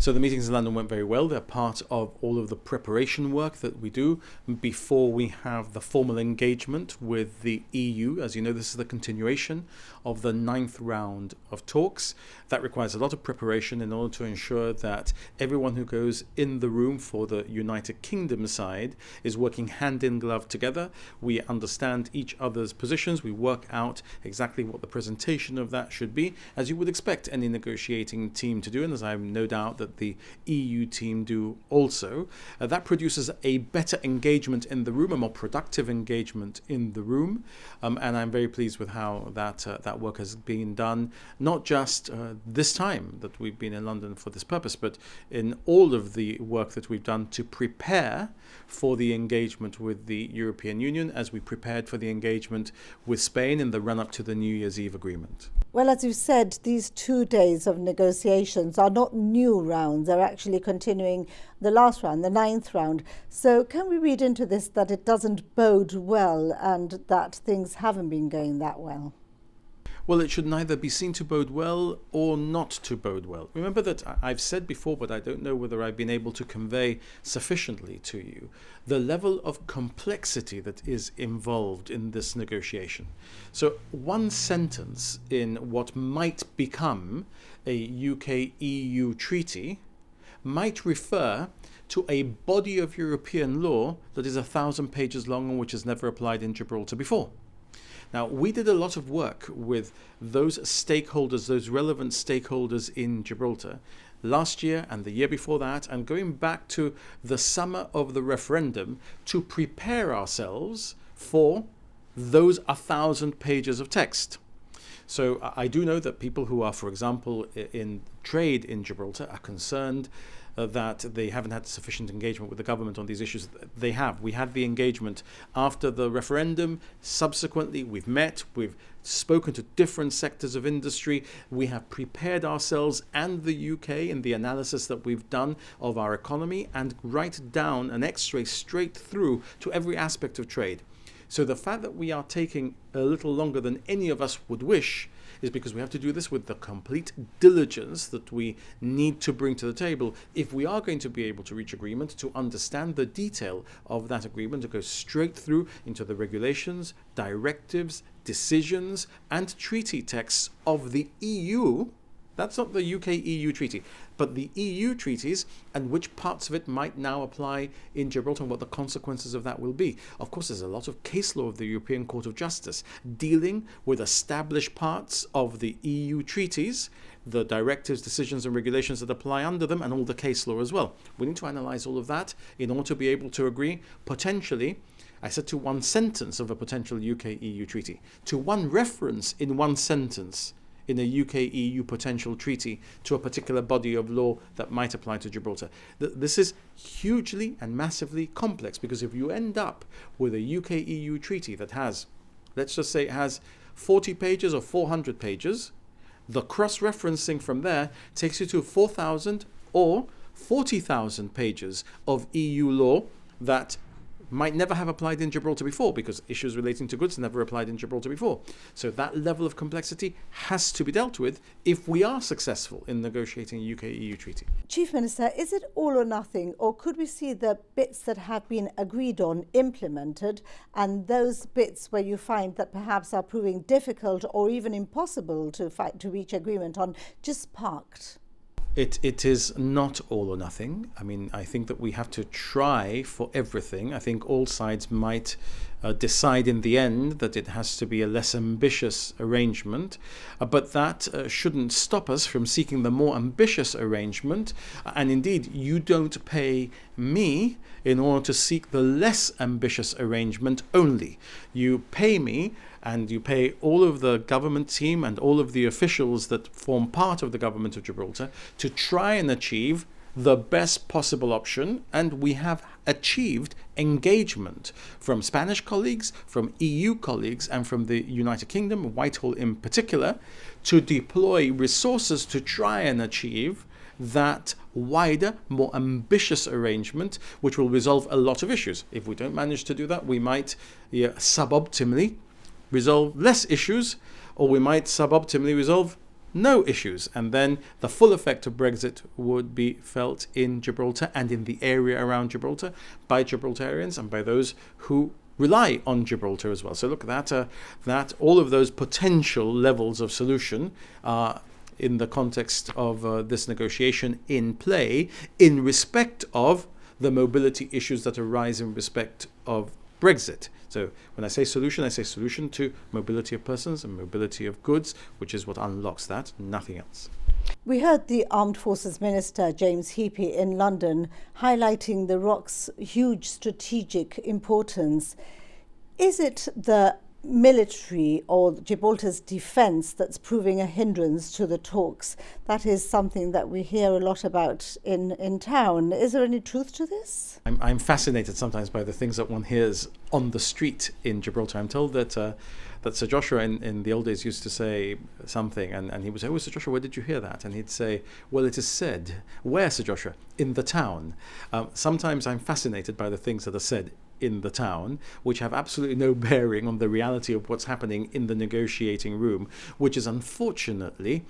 So the meetings in London went very well. They're part of all of the preparation work that we do before we have the formal engagement with the EU. As you know, this is the continuation of the 9th round of talks. That requires a lot of preparation in order to ensure that everyone who goes in the room for the United Kingdom side is working hand in glove together. We understand each other's positions. We work out exactly what the presentation of that should be, as you would expect any negotiating team to do, and as I have no doubt that the EU team do also. That produces a better engagement in the room, a more productive engagement in the room, and I'm very pleased with how that work has been done, not just this time that we've been in London for this purpose, but in all of the work that we've done to prepare for the engagement with the European Union, as we prepared for the engagement with Spain in the run-up to the New Year's Eve agreement. Well, as you said, these 2 days of negotiations are not new rounds. They're actually continuing the last round, the 9th round. So can we read into this that it doesn't bode well and that things haven't been going that well? Well, it should neither be seen to bode well or not to bode well. Remember that I've said before, but I don't know whether I've been able to convey sufficiently to you, the level of complexity that is involved in this negotiation. So one sentence in what might become a UK-EU treaty might refer to a body of European law that is 1,000 pages long and which has never applied in Gibraltar before. Now, we did a lot of work with those stakeholders, those relevant stakeholders in Gibraltar last year and the year before that, and going back to the summer of the referendum to prepare ourselves for those 1,000 pages of text. So I do know that people who are, for example, in trade in Gibraltar are concerned that they haven't had sufficient engagement with the government on these issues. They have. We had the engagement after the referendum. Subsequently, we've met, we've spoken to different sectors of industry. We have prepared ourselves and the UK in the analysis that we've done of our economy and write down an X-ray straight through to every aspect of trade. So the fact that we are taking a little longer than any of us would wish is because we have to do this with the complete diligence that we need to bring to the table if we are going to be able to reach agreement, to understand the detail of that agreement, to go straight through into the regulations, directives, decisions, and treaty texts of the EU. That's not the UK-EU treaty, but the EU treaties and which parts of it might now apply in Gibraltar and what the consequences of that will be. Of course, there's a lot of case law of the European Court of Justice dealing with established parts of the EU treaties, the directives, decisions and regulations that apply under them, and all the case law as well. We need to analyze all of that in order to be able to agree potentially, I said, to one sentence of a potential UK-EU treaty, to one reference in one sentence in a UK-EU potential treaty to a particular body of law that might apply to Gibraltar. This is hugely and massively complex, because if you end up with a UK-EU treaty that has, let's just say it has 40 pages or 400 pages, the cross-referencing from there takes you to 4,000 or 40,000 pages of EU law that might never have applied in Gibraltar before, because issues relating to goods never applied in Gibraltar before. So that level of complexity has to be dealt with if we are successful in negotiating a UK-EU treaty. Chief Minister, is it all or nothing, or could we see the bits that have been agreed on implemented, and those bits where you find that perhaps are proving difficult or even impossible to reach agreement on just parked? It is not all or nothing. I mean, I think that we have to try for everything. I think all sides might decide in the end that it has to be a less ambitious arrangement, but that shouldn't stop us from seeking the more ambitious arrangement. And indeed, you don't pay me in order to seek the less ambitious arrangement only. You pay me, and you pay all of the government team and all of the officials that form part of the government of Gibraltar to try and achieve the best possible option. And we have achieved engagement from Spanish colleagues, from EU colleagues, and from the United Kingdom, Whitehall in particular, to deploy resources to try and achieve that wider, more ambitious arrangement, which will resolve a lot of issues. If we don't manage to do that, we might suboptimally resolve less issues, or we might suboptimally resolve no issues. And then the full effect of Brexit would be felt in Gibraltar and in the area around Gibraltar by Gibraltarians and by those who rely on Gibraltar as well. So look, that all of those potential levels of solution are in the context of this negotiation in play in respect of the mobility issues that arise in respect of Brexit. So when I say solution to mobility of persons and mobility of goods, which is what unlocks that, nothing else. We heard the Armed Forces Minister, James Heappey, in London highlighting the ROC's huge strategic importance. Is it the military or Gibraltar's defence that's proving a hindrance to the talks? That is something that we hear a lot about in town. Is there any truth to this? I'm fascinated sometimes by the things that one hears on the street in Gibraltar. I'm told that Sir Joshua in the old days used to say something, and he would say, "Oh, Sir Joshua, where did you hear that?" And he'd say, "Well, it is said." "Where, Sir Joshua?" "In the town." Sometimes I'm fascinated by the things that are said in the town, which have absolutely no bearing on the reality of what's happening in the negotiating room, which is unfortunately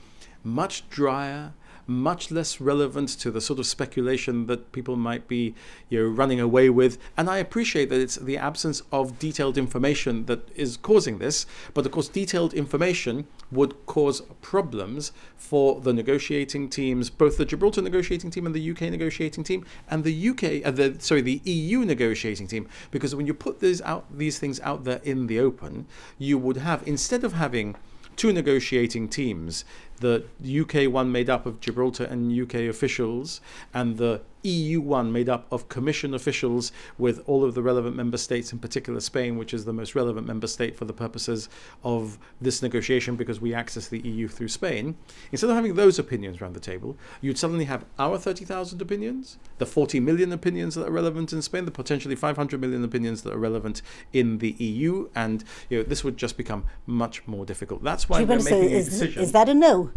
much drier, much less relevant to the sort of speculation that people might be running away with. And I appreciate that it's the absence of detailed information that is causing this. But of course, detailed information would cause problems for the negotiating teams, both the Gibraltar negotiating team and the UK negotiating team, and the EU negotiating team. Because when you put these things out there in the open, you would have, instead of having two negotiating teams, the UK one made up of Gibraltar and UK officials, and the EU one made up of Commission officials with all of the relevant member states, in particular Spain, which is the most relevant member state for the purposes of this negotiation because we access the EU through Spain. Instead of having those opinions around the table, you'd suddenly have our 30,000 opinions, the 40 million opinions that are relevant in Spain, the potentially 500 million opinions that are relevant in the EU, and this would just become much more difficult. That's why we're making a decision. Is that a no?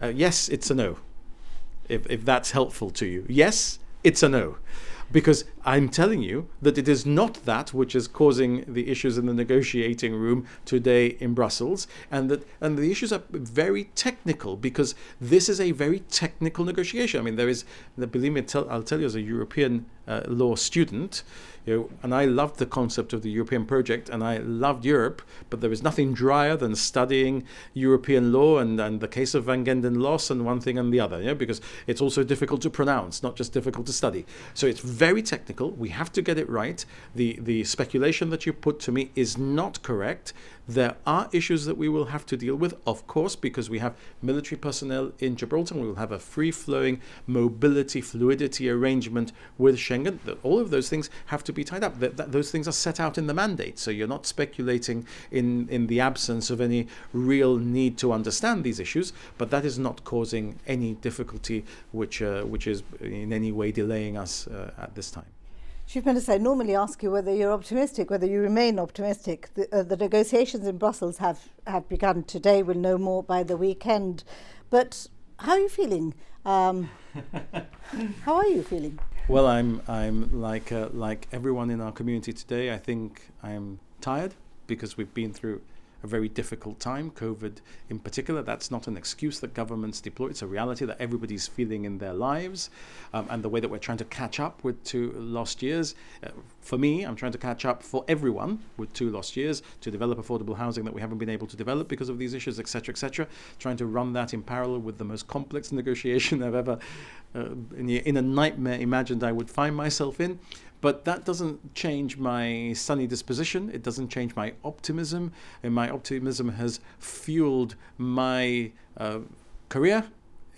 Yes, it's a no. If that's helpful to you. Yes, it's a no. Because I'm telling you that it is not that which is causing the issues in the negotiating room today in Brussels, and the issues are very technical, because this is a very technical negotiation. I mean, believe me, I'll tell you as a European law student, and I loved the concept of the European project, and I loved Europe, but there is nothing drier than studying European law and the case of Van Genden Loss and one thing and the other, because it's also difficult to pronounce, not just difficult to study. So it's very technical. We have to get it right. The speculation that you put to me is not correct. There are issues that we will have to deal with, of course, because we have military personnel in Gibraltar, and we will have a free-flowing mobility, fluidity arrangement with Schengen. All of those things have to be tied up. Those things are set out in the mandate, so you're not speculating in the absence of any real need to understand these issues, but that is not causing any difficulty which is in any way delaying us at this time. Chief Minister, I normally ask you whether you're optimistic, whether you remain optimistic. The negotiations in Brussels have begun today. We'll know more by the weekend. But how are you feeling? How are you feeling? Well, I'm like everyone in our community today. I think I'm tired because we've been through a very difficult time, COVID in particular. That's not an excuse that governments deploy. It's a reality that everybody's feeling in their lives, and the way that we're trying to catch up with 2 lost years. For me, I'm trying to catch up for everyone with 2 lost years, to develop affordable housing that we haven't been able to develop because of these issues, etc., etc. Trying to run that in parallel with the most complex negotiation I've ever, in a nightmare, imagined I would find myself in. But that doesn't change my sunny disposition. It doesn't change my optimism. And my optimism has fueled my career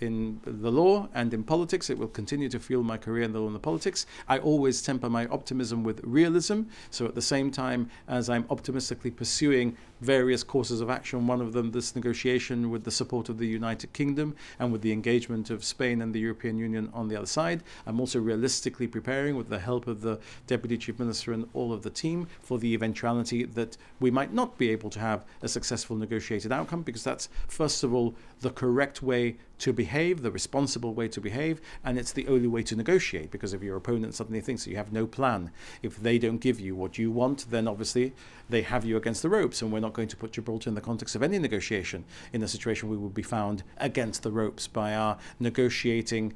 in the law and in politics. It will continue to fuel my career in the law and the politics. I always temper my optimism with realism. So at the same time as I'm optimistically pursuing various courses of action, one of them this negotiation with the support of the United Kingdom and with the engagement of Spain and the European Union on the other side, I'm also realistically preparing, with the help of the Deputy Chief Minister and all of the team, for the eventuality that we might not be able to have a successful negotiated outcome, because that's, first of all, the correct way to behave, the responsible way to behave, and it's the only way to negotiate, because if your opponent suddenly thinks that you have no plan, if they don't give you what you want, then obviously they have you against the ropes, and we're not not going to put Gibraltar in the context of any negotiation in a situation we would be found against the ropes by our negotiating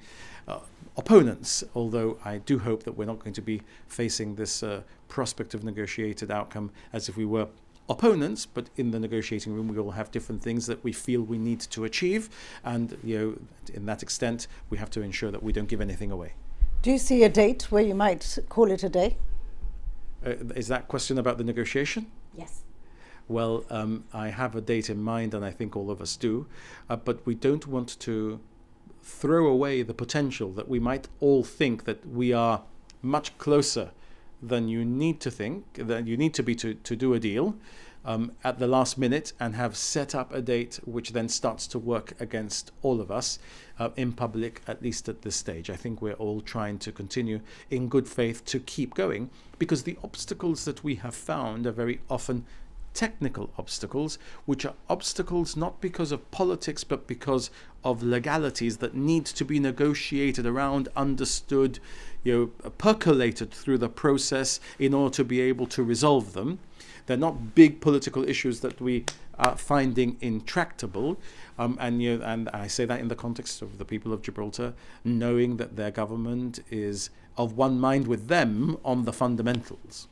opponents, although I do hope that we're not going to be facing this prospect of negotiated outcome as if we were opponents, but in the negotiating room we all have different things that we feel we need to achieve, and in that extent we have to ensure that we don't give anything away. Do you see a date where you might call it a day? Is that question about the negotiation? Yes. Well, I have a date in mind, and I think all of us do, but we don't want to throw away the potential that we might all think that we are much closer than you need to think, than you need to be to do a deal at the last minute, and have set up a date which then starts to work against all of us in public, at least at this stage. I think we're all trying to continue in good faith to keep going, because the obstacles that we have found are very often technical obstacles, which are obstacles not because of politics but because of legalities that need to be negotiated around, understood, percolated through the process in order to be able to resolve them. They're not big political issues that we are finding intractable, and I say that in the context of the people of Gibraltar knowing that their government is of one mind with them on the fundamentals.